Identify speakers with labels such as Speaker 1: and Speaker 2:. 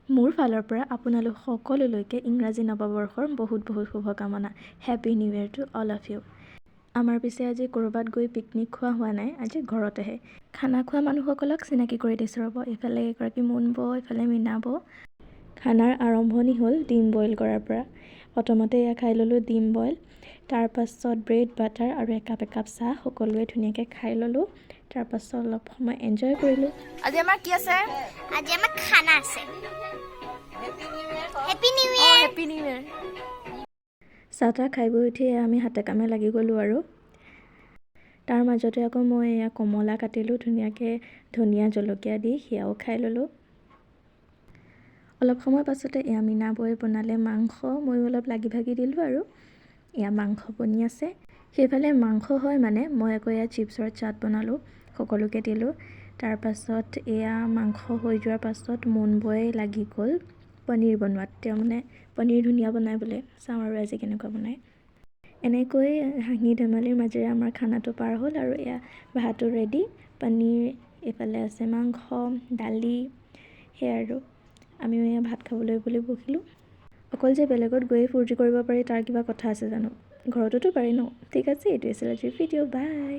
Speaker 1: মোৰ ফালৰ পৰা আপোনালোক সকলোলৈকে ইংৰাজী নৱবৰ্ষৰ বহুত শুভকামনা। Happy new year to all of you. আমাৰ পিছে আজি ক'ৰবাত গৈ পিকনিক খোৱা হোৱা নাই, আজি ঘৰতেহে। খানা খোৱা মানুহসকলক চিনাকি কৰি দিছোঁ ৰ'ব। এইফালে এগৰাকী মুন বৌ, এইফালে মীনা বৌ। খানাৰ আৰম্ভণি হ'ল ডিম বইল কৰাৰ পৰা। প্ৰথমতে এয়া খাই ল'লোঁ ডিম বইল, তাৰপাছত ব্ৰেড বাটাৰ আৰু একাপ চাহ সকলোৱে ধুনীয়াকৈ খাই ল'লোঁ। তাৰপাছত অলপ সময় এনজয় কৰিলোঁ।
Speaker 2: আজি আমাৰ কি আছে?
Speaker 3: আজি আমাৰ খানা আছে। Happy new year.
Speaker 2: Happy new year.
Speaker 1: চাহ তাহ খাই বৈ উঠি আমি হাতে কামে লাগি গ'লোঁ আৰু তাৰ মাজতে আকৌ মই এয়া কমলা কাটিলোঁ ধুনীয়াকৈ, ধনিয়া জলকীয়া দি সেয়াও খাই ল'লোঁ। অলপ সময় পাছতে এয়া মীনা বৌয়ে বনালে মাংস, ময়ো অলপ লাগি ভাগি দিলোঁ আৰু এয়া মাংস বনি আছে। সেইফালে মাংস হয় মানে মই আকৌ এয়া চিপছৰ চাট বনালোঁ, সকলোকে দিলোঁ। তাৰপাছত এয়া মাংস হৈ যোৱাৰ পাছত মুন বৌয়ে লাগি গ'ল পনীৰ বনোৱাত। তেওঁ মানে পনীৰ ধুনীয়া বনায় বোলে, চাওঁ আৰু আজি কেনেকুৱা বনায়। এনেকৈ হাঁহি ধেমালিৰ মাজেৰে আমাৰ খানাটো পাৰ হ'ল আৰু এয়া ভাতো ৰেডি, পনীৰ, এইফালে আছে মাংস, দালি, সেয়া আৰু আমিও এয়া ভাত খাবলৈ বুলি বহিলোঁ। অকল যে বেলেগত গৈয়ে ফূৰ্তি কৰিব পাৰি তাৰ কিবা কথা আছে জানো? ঘৰতোতো পাৰি ন? ঠিক আছে, এইটোৱে আছিল আজিৰ ভিডিঅ', বাই।